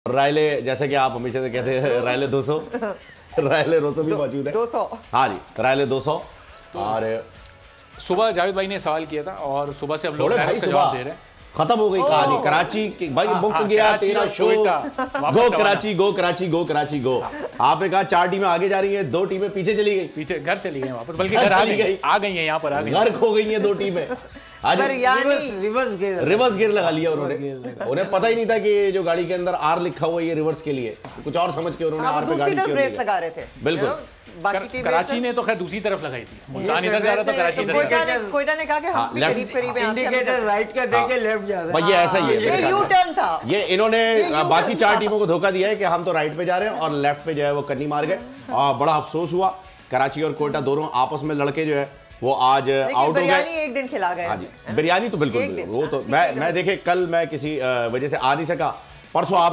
रायले, जैसे कि आप हमेशा से कहते हैं, रायले 200 रायले 200 भी मौजूद है। 200 हाँ जी, रायले 200। और सुबह जावेद भाई ने सवाल किया था और सुबह से हम लोग जवाब दे रहे हैं। खत्म हो गई कहानी। कराची की भाई बुक गया तेरा शो। गो कराची, गो कराची, गो कराची, गो। आपने कहा 4 टीमें आगे जा रही हैं, 2 टीमें पीछे चली गई, पीछे घर चली गई वापस, बल्कि घर आ गई है, यहाँ पर आ गई, घर खो गई हैं 2 टीमें। रिवर्स गियर लगा लिया उन्होंने। उन्हें पता ही नहीं था कि जो गाड़ी के अंदर आर लिखा हुआ है ये रिवर्स के लिए, कुछ और समझ के उन्होंने आर पे गाड़ी लगा रहे थे। बिल्कुल। कराची ने तो खैर दूसरी तरफ लगाई थी, मुल्तान इधर जा रहा था, कराची कोयटा ने कहा कि हम भी करीब हैं, इंडिकेटर राइट का देके लेफ्ट जा रहा है। भाई ये ऐसा ही है, ये यू टर्न था। ये इन्होंने बाकी 4 टीमों को धोखा दिया है कि हम तो राइट पे जा रहे हैं और लेफ्ट पे जो है वो कन्नी मार गए। और बड़ा अफसोस हुआ, कराची और कोयटा दोनों आपस में लड़के जो है वो आज आउट हो गए। बिरयानी एक दिन खिला गए। हाँ जी, बिरयानी तो बिल्कुल, वो तो मैं देखे कल मैं किसी वजह से आ नहीं सका। परसों आप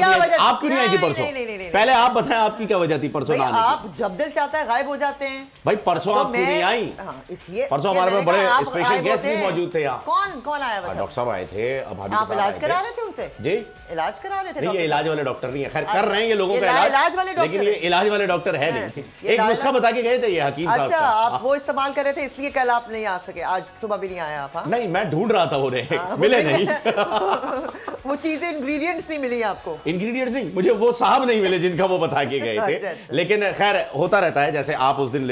क्यों नहीं आई थी परसों? पहले आप बताएं आपकी क्या वजह थी परसों? आप जब दिल चाहता है गायब हो जाते हैं भाई। परसों आप क्यों नहीं आई? इसलिए परसों हमारे में बड़े स्पेशल गेस्ट भी मौजूद थे यहाँ। कौन आया? डॉक्टर साहब आए थे। आप इलाज करा रहे थे उनसे? जी, इलाज करा रहे थे। नहीं, ये इलाज वाले डॉक्टर नहीं है, खैर कर रहे हैं ये लोगों का इलाज, लेकिन ये इलाज वाले डॉक्टर है नहीं। एक नुस्खा बता के गए थे ये हकीम साहब। अच्छा, आप वो इस्तेमाल कर रहे थे इसलिए कल आप नहीं आ सके, आज सुबह भी नहीं आया आप? नहीं, मैं ढूंढ रहा था, वो मिले नहीं। वो चीजें इंग्रेडिएंट्स नहीं मिली आपको? इंग्रेडिएंट्स नहीं, मुझे वो साहब नहीं मिले जिनका वो बता के गए थे। लेकिन खैर होता रहता है, जैसे आप उस दिन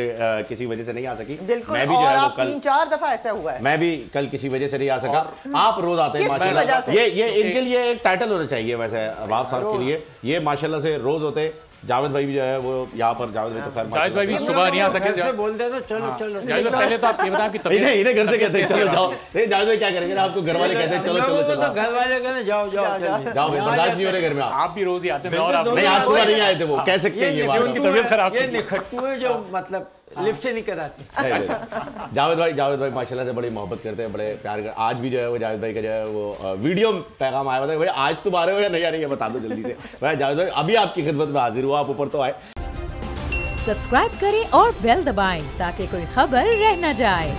किसी वजह से नहीं आ सकी, मैं भी जो है वो कल 3-4 दफा ऐसा हुआ है। मैं भी कल किसी वजह से नहीं आ सका। आप रोज आते हैं माशाल्लाह। ये इनके लिए एक टाइटल होना चाहिए वैसे अबाब साहब के लिए। ये माशाल्लाह से रोज होते। जावेद भाई भी जो है वो यहाँ पर, जावेद भाई तो खैर जावेद भाई भी सुबह नहीं आ सके, बोलते तो चलो चलो। जावेद भाई पहले तो आप ये बताएं कि इन्हें घर से कहते हैं चलो जाओ। नहीं, जावेद भाई क्या करेंगे, आपको घर वाले कहते हैं चलो चलो चलो। तो घर वाले कहते हैं जाओ जाओ जाओ, बर्दाश्त नहीं हो रहे घर में। आप भी रोज ही आते हैं और आप नहीं, आज सुबह नहीं आए थे, वो कह सकते हैं ये बात। उनकी तबीयत खराब, ये निखट्टू है जो मतलब लिफ्ट से नहीं कराते। जावेद भाई माशाल्लाह से बड़ी मोहब्बत करते हैं, बड़े प्यार करते। आज भी जो है वो जावेद भाई का जो है वो वीडियो पैगाम आया था, भाई आज तुम आ रहे हो या नहीं आ रही है बता दो जल्दी से। भाई जावेद भाई अभी आपकी खिदमत में हाजिर हुआ, आप ऊपर तो आए। सब्सक्राइब करें और बेल दबाएं ताकि कोई खबर रह न जाए।